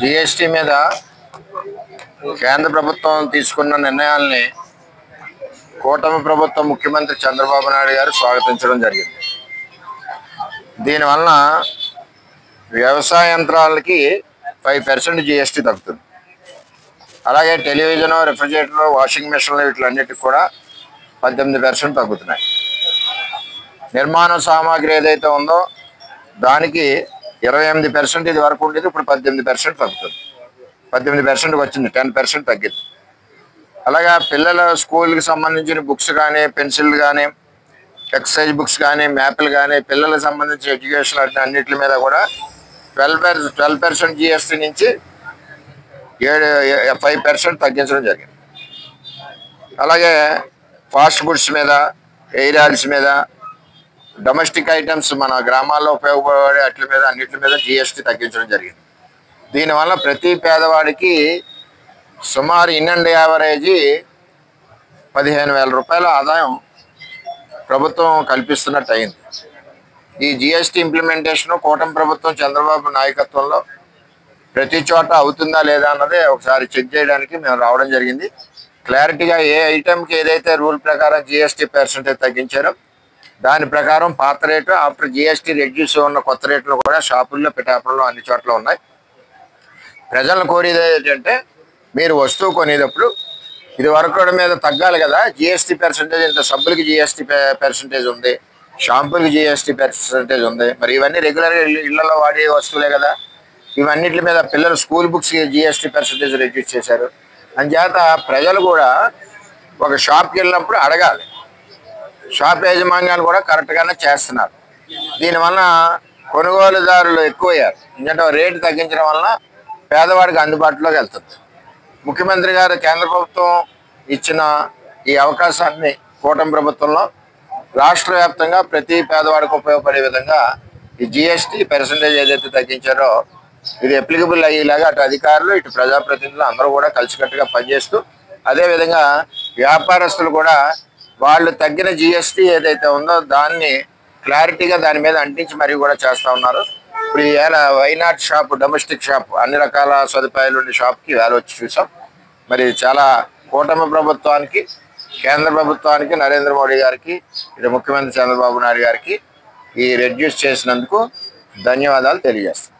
GST మీద కేంద్ర ప్రభుత్వం తీసుకున్న నిర్ణయాల్ని కూటమి ప్రభుత్వం ముఖ్యమంత్రి చంద్రబాబు నాయుడు గారు స్వాగతించడం జరిగింది. దీనివలన వ్యవసాయ యంత్రాలకి 5% జీఎస్టీ తగ్గుతుంది. అలాగే టెలివిజన్, రిఫ్రిజిరేటర్, వాషింగ్ మిషన్లు వీటిలన్నిటికి కూడా 18% తగ్గుతున్నాయి. నిర్మాణ సామాగ్రి ఏదైతే ఉందో దానికి 28% ఇది వరకు ఉండేది, ఇప్పుడు 18% తగ్గుతుంది. 18% వచ్చింది, 10% తగ్గింది. అలాగే పిల్లల స్కూల్కి సంబంధించిన బుక్స్ కానీ, పెన్సిల్ కానీ, ఎక్సర్సైజ్ బుక్స్ కానీ, మ్యాప్లు కానీ, పిల్లలకు సంబంధించిన ఎడ్యుకేషన్ అన్నిటి మీద కూడా 12% జీఎస్టీ నుంచి 5% తగ్గించడం జరిగింది. అలాగే ఫాస్ట్ ఫుడ్స్ మీద, ఎయిర్ ఆయిల్స్ మీద, డొమెస్టిక్ ఐటమ్స్ మన గ్రామాల్లో ఉపయోగపడే వాటి మీద అన్నిటి మీద జీఎస్టీ తగ్గించడం జరిగింది. దీనివల్ల ప్రతి పేదవాడికి సుమారు ఇన్ అండ్ యావరేజ్ 15,000 రూపాయల ఆదాయం ప్రభుత్వం కల్పిస్తున్నట్టు అయింది. ఈ జీఎస్టీ ఇంప్లిమెంటేషన్ కూటమి ప్రభుత్వం చంద్రబాబు నాయకత్వంలో ప్రతి చోట అవుతుందా లేదా అన్నదే ఒకసారి చెక్ చేయడానికి మేము రావడం జరిగింది. క్లారిటీగా ఏ ఐటెంకి ఏదైతే రూల్ ప్రకారం జీఎస్టీ పర్సెంటేజ్ తగ్గించారో దాని ప్రకారం పాత రేటు, ఆఫ్టర్ జీఎస్టీ రెడ్యూస్ ఉన్న కొత్త రేట్లు కూడా షాపుల్లో, పిఠాపుల్లో అన్ని చోట్ల ఉన్నాయి. ప్రజలను కోరేది ఏంటంటే, మీరు వస్తువు కొనేటప్పుడు ఇది వరకు మీద తగ్గాలి కదా, జీఎస్టీ పర్సెంటేజ్, ఇంత సబ్బులకి జీఎస్టీ పర్సెంటేజ్ ఉంది, షాంపూలకి జీఎస్టీ పర్సెంటేజ్ ఉంది, మరి ఇవన్నీ రెగ్యులర్గా ఇళ్లలో వాడే వస్తువులే కదా, ఇవన్నిటి మీద పిల్లల స్కూల్ బుక్స్కి జీఎస్టీ పర్సెంటేజ్ రెడ్యూస్ చేశారు. అంచేత ప్రజలు కూడా ఒక షాప్కి వెళ్ళినప్పుడు అడగాలి. షాప్ యాజమాన్యాలు కూడా కరెక్ట్గానే చేస్తున్నారు. దీనివల్ల కొనుగోలుదారులు ఎక్కువయ్యారు. ఎందుకంటే రేటు తగ్గించడం వలన పేదవాడికి అందుబాటులోకి వెళ్తుంది. ముఖ్యమంత్రి గారు కేంద్ర ప్రభుత్వం ఇచ్చిన ఈ అవకాశాన్ని కూటమి ప్రభుత్వంలో రాష్ట్ర వ్యాప్తంగా ప్రతి పేదవాడికి ఉపయోగపడే విధంగా ఈ జీఎస్టీ పర్సెంటేజ్ ఏదైతే తగ్గించారో ఇది అప్లికబుల్ అయ్యేలాగా అటు అధికారులు, ఇటు ప్రజాప్రతినిధులు అందరూ కూడా కలిసికట్టుగా పనిచేస్తూ, అదేవిధంగా వ్యాపారస్తులు కూడా వాళ్ళు తగ్గిన జీఎస్టీ ఏదైతే ఉందో దాన్ని క్లారిటీగా దాని మీద అంటించి మరీ కూడా చేస్తూ ఉన్నారు. ఇప్పుడు ఈ వేళ వైనాట్ షాప్, డొమెస్టిక్ షాప్, అన్ని రకాల సదుపాయాలు ఉండే షాప్కి వేళ వచ్చి చూసాం. మరి చాలా కూటమి ప్రభుత్వానికి, కేంద్ర ప్రభుత్వానికి, నరేంద్ర మోడీ గారికి, ఇటు ముఖ్యమంత్రి చంద్రబాబు నాయుడు గారికి ఈ రెడ్యూస్ చేసినందుకు ధన్యవాదాలు తెలియజేస్తాం.